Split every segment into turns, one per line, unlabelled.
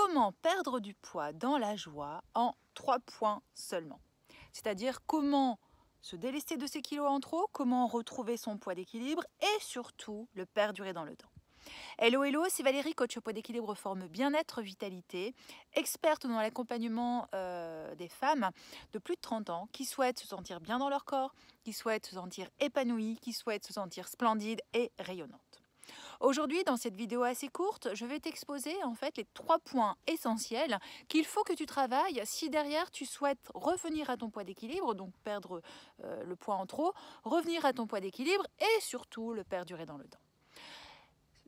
comment perdre du poids dans la joie en 3 points seulement. C'est-à-dire comment se délester de ses kilos en trop, comment retrouver son poids d'équilibre et surtout le perdurer dans le temps. Hello, hello, c'est Valérie, coach au poids d'équilibre forme bien-être, vitalité, experte dans l'accompagnement des femmes de plus de 30 ans qui souhaitent se sentir bien dans leur corps, qui souhaitent se sentir épanouies, qui souhaitent se sentir splendides et rayonnantes. Aujourd'hui, dans cette vidéo assez courte, je vais t'exposer en fait les 3 points essentiels qu'il faut que tu travailles si derrière tu souhaites revenir à ton poids d'équilibre, donc perdre le poids en trop, revenir à ton poids d'équilibre et surtout le perdurer dans le temps.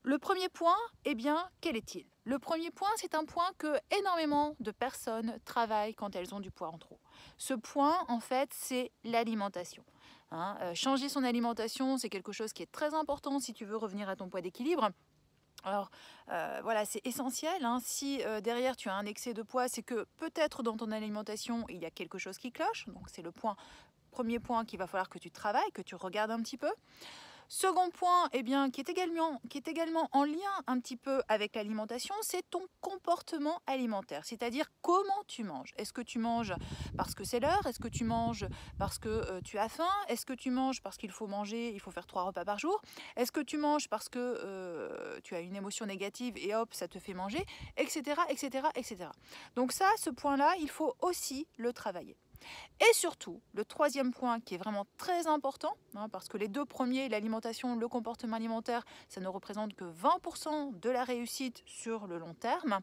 Le premier point, eh bien, quel est-il? Le premier point, c'est un point que énormément de personnes travaillent quand elles ont du poids en trop. Ce point, en fait, c'est l'alimentation. Changer son alimentation, c'est quelque chose qui est très important si tu veux revenir à ton poids d'équilibre. Alors voilà, c'est essentiel. Si derrière tu as un excès de poids, c'est que peut-être dans ton alimentation, il y a quelque chose qui cloche. Donc c'est le premier point qu'il va falloir que tu travailles, que tu regardes un petit peu. Second point, eh bien, qui est également en lien un petit peu avec l'alimentation, c'est ton comportement alimentaire, c'est-à-dire comment tu manges. Est-ce que tu manges parce que c'est l'heure? Est-ce que tu manges parce que tu as faim? Est-ce que tu manges parce qu'il faut manger, il faut faire 3 repas par jour? Est-ce que tu manges parce que tu as une émotion négative et hop, ça te fait manger, etc., etc., etc. Donc ça, ce point-là, il faut aussi le travailler. Et surtout, le troisième point qui est vraiment très important, parce que les deux premiers, l'alimentation, le comportement alimentaire, ça ne représente que 20% de la réussite sur le long terme.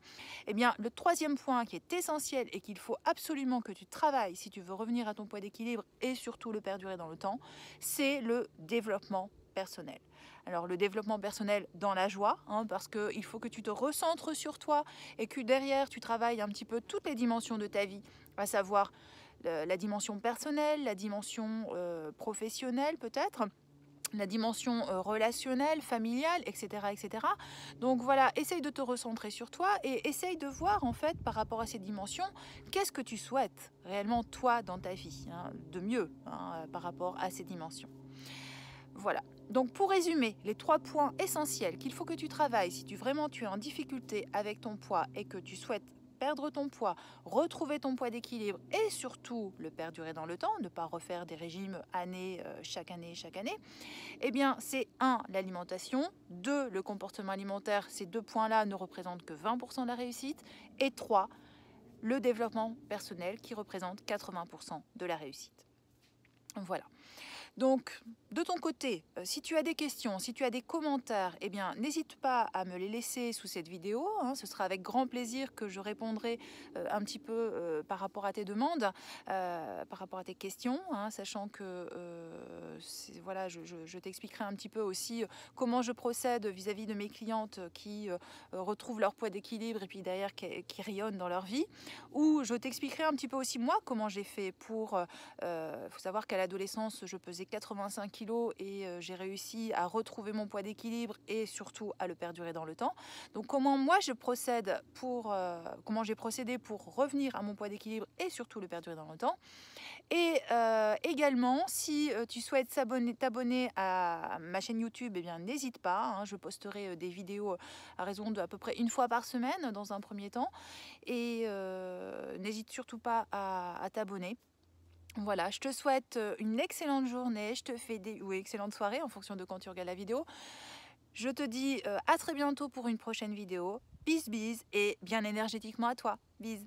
Eh bien, le troisième point qui est essentiel et qu'il faut absolument que tu travailles si tu veux revenir à ton poids d'équilibre et surtout le perdurer dans le temps, c'est le développement personnel. Alors le développement personnel dans la joie, parce qu'il faut que tu te recentres sur toi et que derrière tu travailles un petit peu toutes les dimensions de ta vie, à savoir la dimension personnelle, la dimension professionnelle peut-être, la dimension relationnelle, familiale, etc., etc. Donc voilà, essaye de te recentrer sur toi et essaye de voir en fait par rapport à ces dimensions, qu'est-ce que tu souhaites réellement toi dans ta vie, de mieux par rapport à ces dimensions. Voilà. Donc pour résumer, les 3 points essentiels qu'il faut que tu travailles si tu es en difficulté avec ton poids et que tu souhaites perdre ton poids, retrouver ton poids d'équilibre et surtout le perdurer dans le temps, ne pas refaire des régimes chaque année, eh bien c'est 1, l'alimentation, 2, le comportement alimentaire, ces 2 points-là ne représentent que 20% de la réussite, et 3, le développement personnel qui représente 80% de la réussite. Voilà. Donc, de ton côté, si tu as des questions, si tu as des commentaires, eh bien, n'hésite pas à me les laisser sous cette vidéo. Ce sera avec grand plaisir que je répondrai un petit peu par rapport à tes demandes, par rapport à tes questions, sachant que voilà, je t'expliquerai un petit peu aussi comment je procède vis-à-vis de mes clientes qui retrouvent leur poids d'équilibre et puis derrière qui rayonnent dans leur vie. Ou je t'expliquerai un petit peu aussi moi comment j'ai fait pour... faut savoir qu'à l'adolescence, je pesais 85 kg et j'ai réussi à retrouver mon poids d'équilibre et surtout à le perdurer dans le temps. Donc comment moi je procède comment j'ai procédé pour revenir à mon poids d'équilibre et surtout le perdurer dans le temps. Et également, si tu souhaites t'abonner à ma chaîne YouTube, eh bien n'hésite pas, je posterai des vidéos à raison de à peu près 1 fois par semaine dans un premier temps. Et n'hésite surtout pas à t'abonner. Voilà, je te souhaite une excellente journée, ou excellente soirée en fonction de quand tu regardes la vidéo. Je te dis à très bientôt pour une prochaine vidéo. Bis bis et bien énergétiquement à toi. Bis.